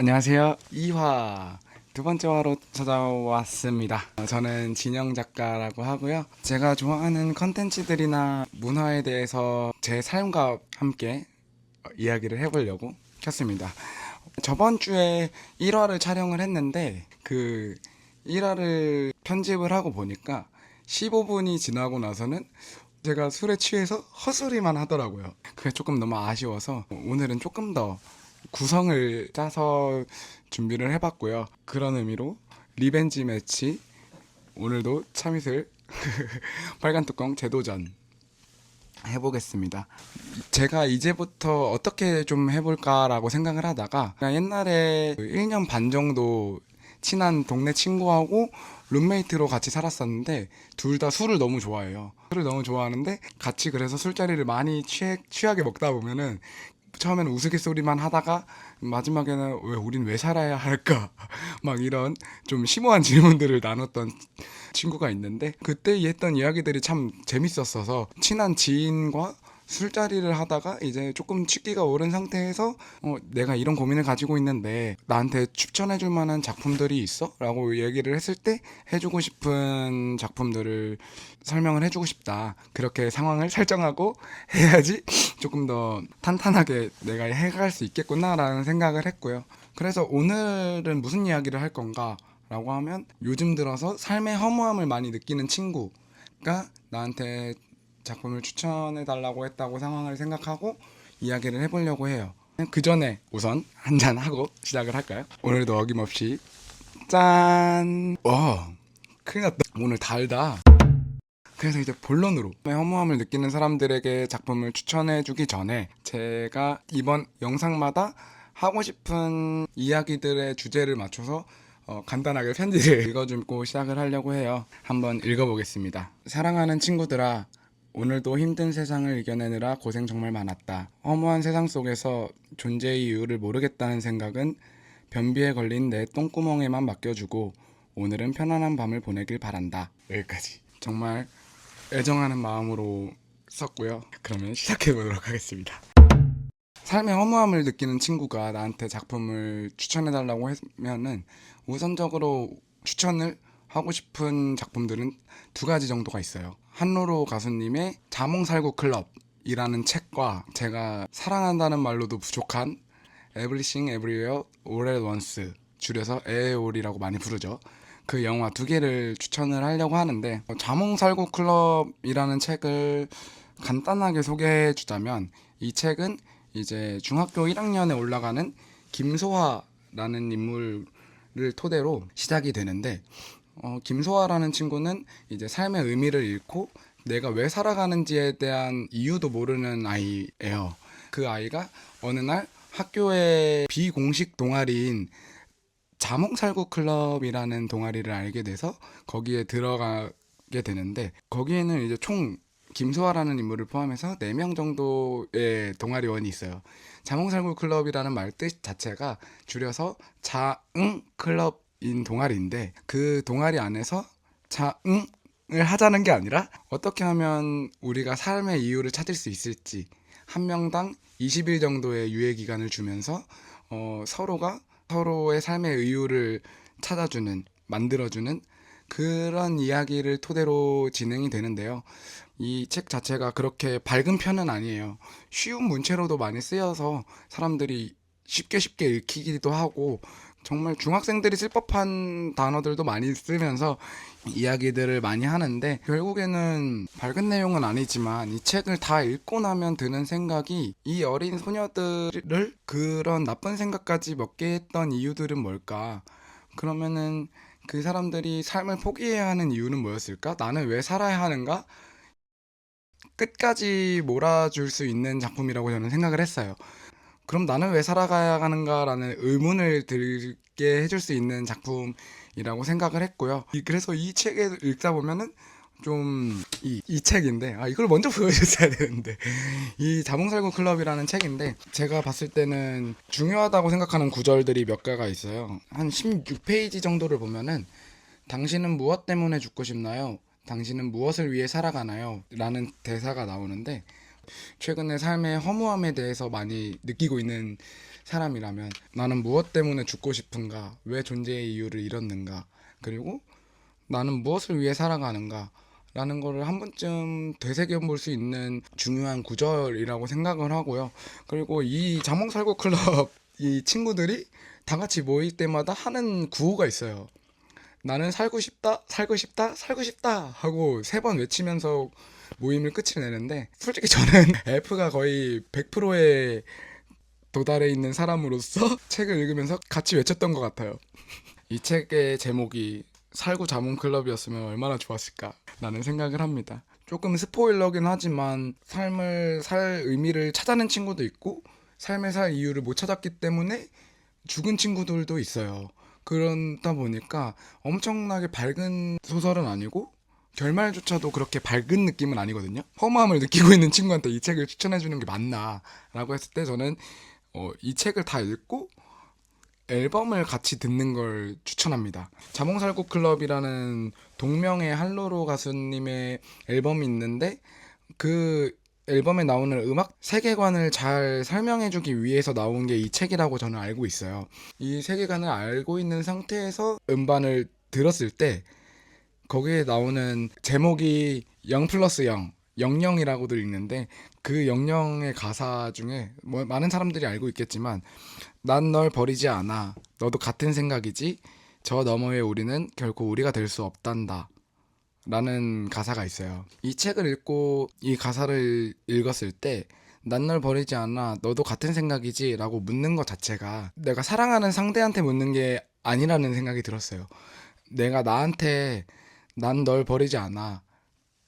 안녕하세요. 2화 두 번째 화로 찾아왔습니다. 저는 진영 작가라고 하고요. 제가 좋아하는 컨텐츠들이나 문화에 대해서 제 삶과 함께 이야기를 해보려고 켰습니다. 저번 주에 1화를 촬영을 했는데 그 1화를 편집을 하고 보니까 15분이 지나고 나서는 제가 술에 취해서 헛소리만 하더라고요. 그게 조금 너무 아쉬워서 오늘은 조금 더 구성을 짜서 준비를 해봤고요. 그런 의미로 리벤지 매치 오늘도 참이슬 빨간 뚜껑 재도전 해보겠습니다. 제가 이제부터 어떻게 좀 해볼까라고 생각을 하다가 그냥 옛날에 1년 반 정도 친한 동네 친구하고 룸메이트로 같이 살았었는데 둘 다 술을 너무 좋아해요. 술을 너무 좋아하는데 같이 그래서 술자리를 많이 취하게 먹다 보면은 처음에는 우스갯소리만 하다가 마지막에는 우린 왜 살아야 할까 막 이런 좀 심오한 질문들을 나눴던 친구가 있는데 그때 했던 이야기들이 참 재밌었어서 친한 지인과 술자리를 하다가 이제 조금 취기가 오른 상태에서 내가 이런 고민을 가지고 있는데 나한테 추천해줄 만한 작품들이 있어? 라고 얘기를 했을 때 해주고 싶은 작품들을 설명을 해주고 싶다. 그렇게 상황을 설정하고 해야지 조금 더 탄탄하게 내가 해갈 수 있겠구나라는 생각을 했고요. 그래서 오늘은 무슨 이야기를 할 건가? 라고 하면 요즘 들어서 삶의 허무함을 많이 느끼는 친구가 나한테 작품을 추천해 달라고 했다고 상황을 생각하고 이야기를 해보려고 해요. 그 전에 우선 한잔 하고 시작을 할까요? 오늘도 어김없이 짠! 큰일 났다. 오늘 달다. 그래서 이제 본론으로 허무함을 느끼는 사람들에게 작품을 추천해주기 전에 제가 이번 영상마다 하고 싶은 이야기들의 주제를 맞춰서 간단하게 편지를 읽어주고 시작을 하려고 해요. 한번 읽어보겠습니다. 사랑하는 친구들아, 오늘도 힘든 세상을 이겨내느라 고생 정말 많았다. 허무한 세상 속에서 존재의 이유를 모르겠다는 생각은 변비에 걸린 내 똥구멍에만 맡겨주고 오늘은 편안한 밤을 보내길 바란다. 여기까지. 정말 애정하는 마음으로 썼고요. 그러면 시작해보도록 하겠습니다. 삶의 허무함을 느끼는 친구가 나한테 작품을 추천해달라고 하면은 우선적으로 추천을 하고 싶은 작품들은 두 가지 정도가 있어요. 한로로 가수님의 자몽살구 클럽이라는 책과 제가 사랑한다는 말로도 부족한 Everything Everywhere All at Once, 줄여서 에에올이라고 많이 부르죠. 그 영화 두 개를 추천을 하려고 하는데 자몽살구 클럽이라는 책을 간단하게 소개해 주자면 이 책은 이제 중학교 1학년에 올라가는 김소화라는 인물을 토대로 시작이 되는데 김소아라는 친구는 이제 삶의 의미를 잃고 내가 왜 살아가는지에 대한 이유도 모르는 아이예요. 그 아이가 어느 날 학교의 비공식 동아리인 자몽살구 클럽이라는 동아리를 알게 돼서 거기에 들어가게 되는데 거기에는 이제 총 김소아라는 인물을 포함해서 4명 정도의 동아리원이 있어요. 자몽살구 클럽이라는 말 뜻 자체가 줄여서 자응 클럽인 동아리인데 그 동아리 안에서 자응을 하자는 게 아니라 어떻게 하면 우리가 삶의 이유를 찾을 수 있을지 한 명당 20일 정도의 유예 기간을 주면서 서로가 서로의 삶의 이유를 찾아주는, 만들어주는 그런 이야기를 토대로 진행이 되는데요. 이 책 자체가 그렇게 밝은 편은 아니에요. 쉬운 문체로도 많이 쓰여서 사람들이 쉽게 읽히기도 하고 정말 중학생들이 쓸 법한 단어들도 많이 쓰면서 이야기들을 많이 하는데 결국에는 밝은 내용은 아니지만 이 책을 다 읽고 나면 드는 생각이 이 어린 소녀들을 그런 나쁜 생각까지 먹게 했던 이유들은 뭘까? 그러면은 그 사람들이 삶을 포기해야 하는 이유는 뭐였을까? 나는 왜 살아야 하는가? 끝까지 몰아줄 수 있는 작품이라고 저는 생각을 했어요. 그럼 나는 왜 살아가야 하는가라는 의문을 들게 해줄 수 있는 작품이라고 생각을 했고요. 그래서 이 책을 읽다 보면은 좀 이 책인데 이걸 먼저 보여줬어야 되는데 이 자몽살구 클럽이라는 책인데 제가 봤을 때는 중요하다고 생각하는 구절들이 몇 개가 있어요. 한 16페이지 정도를 보면은 당신은 무엇 때문에 죽고 싶나요? 당신은 무엇을 위해 살아가나요? 라는 대사가 나오는데 최근에 삶의 허무함에 대해서 많이 느끼고 있는 사람이라면 나는 무엇 때문에 죽고 싶은가? 왜 존재의 이유를 잃었는가? 그리고 나는 무엇을 위해 살아가는가? 라는 거를 한 번쯤 되새겨 볼 수 있는 중요한 구절이라고 생각을 하고요. 그리고 이 자몽살구 클럽 이 친구들이 다 같이 모일 때마다 하는 구호가 있어요. 나는 살고 싶다, 살고 싶다, 살고 싶다 하고 3번 외치면서 모임을 끝을 내는데, 솔직히 저는 F가 거의 100%에 도달해 있는 사람으로서 책을 읽으면서 같이 외쳤던 것 같아요. 이 책의 제목이 살구 자몽 클럽이었으면 얼마나 좋았을까 라는 생각을 합니다. 조금 스포일러긴 하지만 삶을 살 의미를 찾아낸 친구도 있고 삶을 살 이유를 못 찾았기 때문에 죽은 친구들도 있어요. 그러다 보니까 엄청나게 밝은 소설은 아니고 결말조차도 그렇게 밝은 느낌은 아니거든요. 허무함을 느끼고 있는 친구한테 이 책을 추천해주는 게 맞나 라고 했을 때 저는 이 책을 다 읽고 앨범을 같이 듣는 걸 추천합니다. 자몽살구 클럽이라는 동명의 할로로 가수님의 앨범이 있는데, 그 앨범에 나오는 음악 세계관을 잘 설명해주기 위해서 나온 게 이 책이라고 저는 알고 있어요. 이 세계관을 알고 있는 상태에서 음반을 들었을 때 거기에 나오는 제목이 0 플러스 0, 00이라고도 읽는데, 그 00의 가사 중에 뭐 많은 사람들이 알고 있겠지만, 난 널 버리지 않아, 너도 같은 생각이지, 저 너머의 우리는 결코 우리가 될 수 없단다 라는 가사가 있어요. 이 책을 읽고 이 가사를 읽었을 때 난 널 버리지 않아, 너도 같은 생각이지 라고 묻는 것 자체가 내가 사랑하는 상대한테 묻는 게 아니라는 생각이 들었어요. 내가 나한테 난 널 버리지 않아,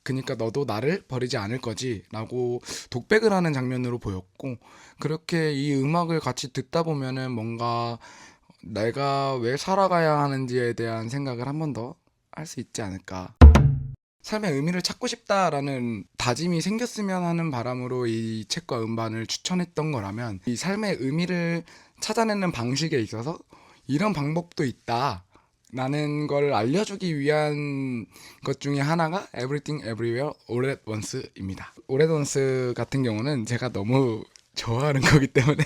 그니까 너도 나를 버리지 않을 거지 라고 독백을 하는 장면으로 보였고, 그렇게 이 음악을 같이 듣다 보면은 뭔가 내가 왜 살아가야 하는지에 대한 생각을 한 번 더 할 수 있지 않을까. 삶의 의미를 찾고 싶다라는 다짐이 생겼으면 하는 바람으로 이 책과 음반을 추천했던 거라면, 이 삶의 의미를 찾아내는 방식에 있어서 이런 방법도 있다 라는 걸 알려주기 위한 것 중에 하나가 Everything Everywhere All at Once입니다. All at Once 같은 경우는 제가 너무 좋아하는 거기 때문에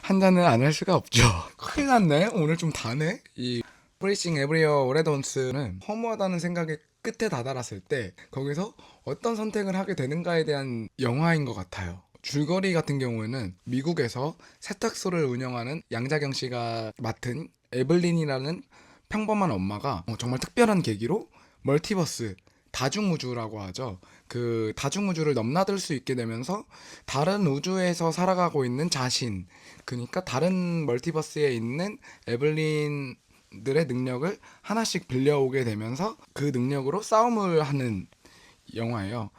한 잔은 안 할 수가 없죠. 큰일 났네, 오늘 좀 다네. 이 Everything Everywhere All at Once는 허무하다는 생각에 끝에 다다랐을 때 거기서 어떤 선택을 하게 되는가에 대한 영화인 것 같아요. 줄거리 같은 경우에는 미국에서 세탁소를 운영하는 양자경 씨가 맡은 에블린이라는 평범한 엄마가 정말 특별한 계기로 멀티버스, 다중우주라고 하죠. 그 다중우주를 넘나들 수 있게 되면서 다른 우주에서 살아가고 있는 자신, 그러니까 다른 멀티버스에 있는 에블린들의 능력을 하나씩 빌려오게 되면서 그 능력으로 싸움을 하는 영화예요.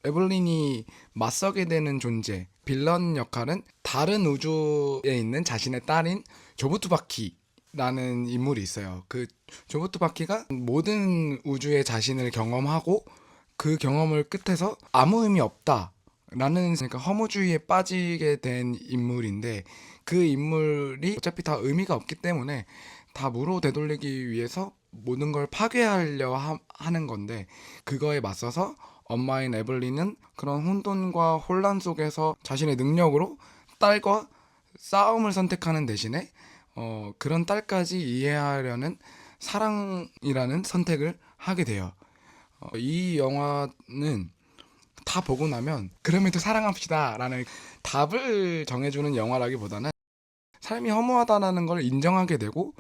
에블린이 맞서게 되는 존재, 빌런 역할은 다른 우주에 있는 자신의 딸인 조부투바키라는 인물이 있어요. 그 조부투바키가 모든 우주의 자신을 경험하고 그 경험을 끝에서 아무 의미 없다 라는, 그러니까 허무주의에 빠지게 된 인물인데, 그 인물이 어차피 다 의미가 없기 때문에 다 무로 되돌리기 위해서 모든 걸 파괴하려 하는 건데, 그거에 맞서서 엄마인 에블린은 그런 혼돈과 혼란 속에서 자신의 능력으로 딸과 싸움을 선택하는 대신에 그런 딸까지 이해하려는 사랑이라는 선택을 하게 돼요. 이 영화는 다 보고 나면 그럼에도 사랑합시다 라는 답을 정해주는 영화라기보다는 삶이 허무하다는 걸 인정하게 되고,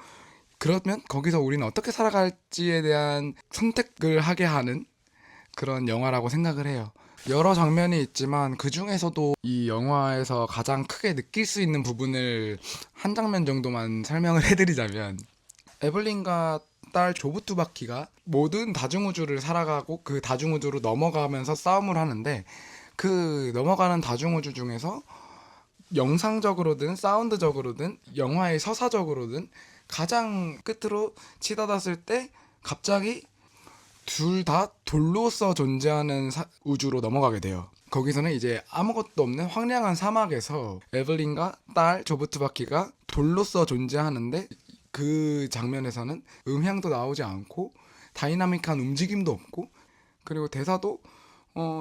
그러면 거기서 우리는 어떻게 살아갈지에 대한 선택을 하게 하는 그런 영화라고 생각을 해요. 여러 장면이 있지만 그 중에서도 이 영화에서 가장 크게 느낄 수 있는 부분을 한 장면 정도만 설명을 해드리자면, 에블린과 딸 조부투바키가 모든 다중우주를 살아가고 그 다중우주로 넘어가면서 싸움을 하는데, 그 넘어가는 다중우주 중에서 영상적으로든 사운드적으로든 영화의 서사적으로든 가장 끝으로 치닫았을 때 갑자기 둘 다 돌로서 존재하는 우주로 넘어가게 돼요. 거기서는 이제 아무것도 없는 황량한 사막에서 에블린과 딸 조부투바키가 돌로서 존재하는데, 그 장면에서는 음향도 나오지 않고 다이나믹한 움직임도 없고, 그리고 대사도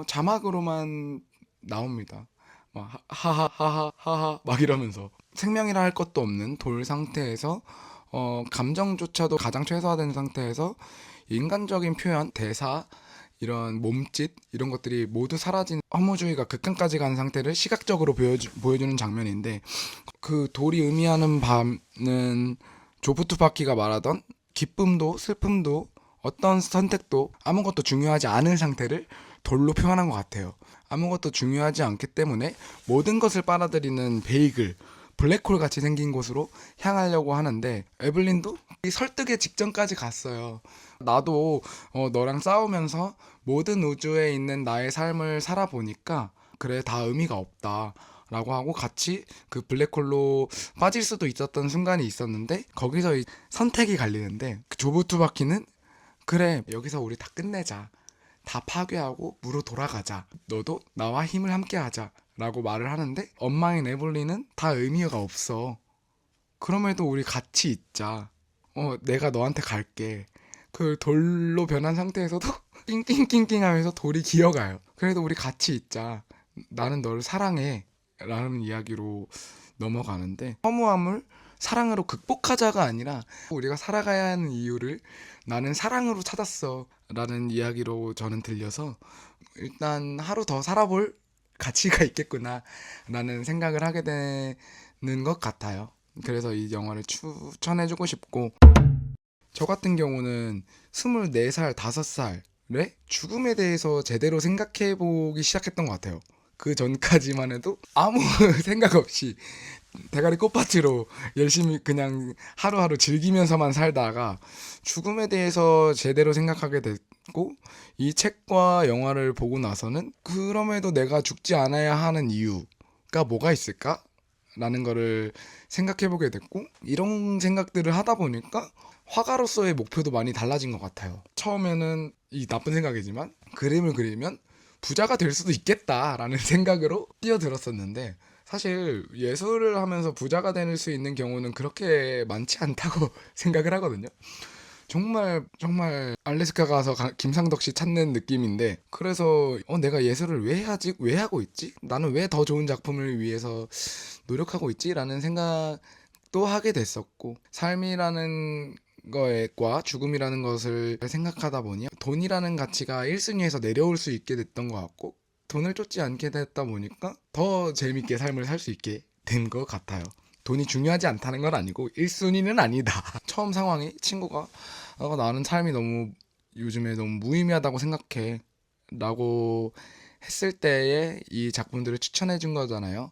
자막으로만 나옵니다. 막 하하하하하하 막 이러면서 생명이라 할 것도 없는 돌 상태에서 감정조차도 가장 최소화된 상태에서 인간적인 표현, 대사, 이런 몸짓 이런 것들이 모두 사라진 허무주의가 극한까지 간 상태를 시각적으로 보여주는 장면인데, 그 돌이 의미하는 밤은 조부투파키가 말하던 기쁨도 슬픔도 어떤 선택도 아무것도 중요하지 않은 상태를 돌로 표현한 것 같아요. 아무것도 중요하지 않기 때문에 모든 것을 빨아들이는 베이글, 블랙홀 같이 생긴 곳으로 향하려고 하는데, 에블린도 이 설득의 직전까지 갔어요. 나도 너랑 싸우면서 모든 우주에 있는 나의 삶을 살아보니까 그래, 다 의미가 없다 라고 하고 같이 그 블랙홀로 빠질 수도 있었던 순간이 있었는데, 거기서 선택이 갈리는데, 그 조부투바키는 그래, 여기서 우리 다 끝내자, 다 파괴하고 무로 돌아가자, 너도 나와 힘을 함께 하자 라고 말을 하는데, 엄마인 에블린은 다 의미가 없어, 그럼에도 우리 같이 있자, 내가 너한테 갈게. 그 돌로 변한 상태에서도 낑낑낑낑 하면서 돌이 기어가요. 그래도 우리 같이 있자, 나는 너를 사랑해 라는 이야기로 넘어가는데, 허무함을 사랑으로 극복하자가 아니라 우리가 살아가야 하는 이유를 나는 사랑으로 찾았어 라는 이야기로 저는 들려서, 일단 하루 더 살아볼 가치가 있겠구나 라는 생각을 하게 되는 것 같아요. 그래서 이 영화를 추천해주고 싶고, 저 같은 경우는 24살, 5살에 죽음에 대해서 제대로 생각해보기 시작했던 것 같아요. 그 전까지만 해도 아무 생각 없이 대가리 꽃밭으로 열심히 그냥 하루하루 즐기면서만 살다가, 죽음에 대해서 제대로 생각하게 됐고, 이 책과 영화를 보고 나서는 그럼에도 내가 죽지 않아야 하는 이유가 뭐가 있을까? 라는 거를 생각해보게 됐고, 이런 생각들을 하다 보니까 화가로서의 목표도 많이 달라진 것 같아요. 처음에는 이 나쁜 생각이지만 그림을 그리면 부자가 될 수도 있겠다라는 생각으로 뛰어들었었는데, 사실 예술을 하면서 부자가 될 수 있는 경우는 그렇게 많지 않다고 생각을 하거든요. 정말 정말 알래스카 가서 김상덕 씨 찾는 느낌인데, 그래서 내가 예술을 왜 하지? 왜 하고 있지? 나는 왜 더 좋은 작품을 위해서 노력하고 있지? 라는 생각도 하게 됐었고, 삶이라는 거과 죽음이라는 것을 생각하다 보니 돈이라는 가치가 1순위에서 내려올 수 있게 됐던 것 같고, 돈을 쫓지 않게 됐다 보니까 더 재밌게 삶을 살 수 있게 된 것 같아요. 돈이 중요하지 않다는 건 아니고 1순위는 아니다. 처음 상황이 친구가 나는 삶이 너무 요즘에 너무 무의미하다고 생각해 라고 했을 때에 이 작품들을 추천해 준 거잖아요.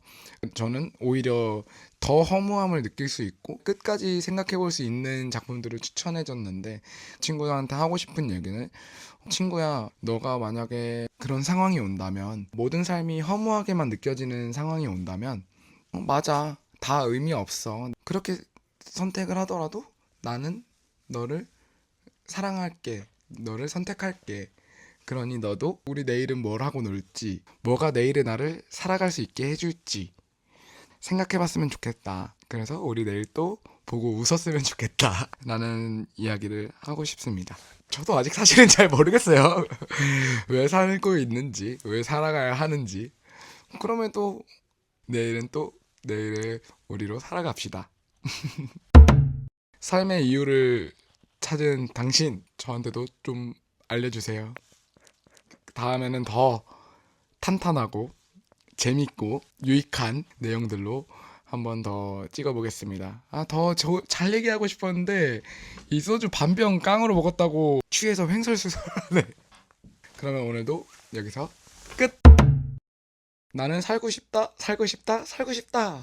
저는 오히려 더 허무함을 느낄 수 있고 끝까지 생각해 볼 수 있는 작품들을 추천해 줬는데, 친구한테 하고 싶은 얘기는, 친구야, 너가 만약에 그런 상황이 온다면, 모든 삶이 허무하게만 느껴지는 상황이 온다면, 맞아, 다 의미 없어, 그렇게 선택을 하더라도 나는 너를 사랑할게, 너를 선택할게. 그러니 너도 우리 내일은 뭘 하고 놀지, 뭐가 내일의 나를 살아갈 수 있게 해줄지 생각해봤으면 좋겠다. 그래서 우리 내일 또 보고 웃었으면 좋겠다 라는 이야기를 하고 싶습니다. 저도 아직 사실은 잘 모르겠어요. 왜 살고 있는지, 왜 살아가야 하는지. 그러면 또 내일은 또 내일의 우리로 살아갑시다. 삶의 이유를 찾은 당신, 저한테도 좀 알려주세요. 다음에는 더 탄탄하고 재밌고 유익한 내용들로 한번 더 찍어보겠습니다. 더 잘 얘기하고 싶었는데 이 소주 반병 깡으로 먹었다고 취해서 횡설수설하네. 그러면 오늘도 여기서 끝. 나는 살고 싶다, 살고 싶다, 살고 싶다.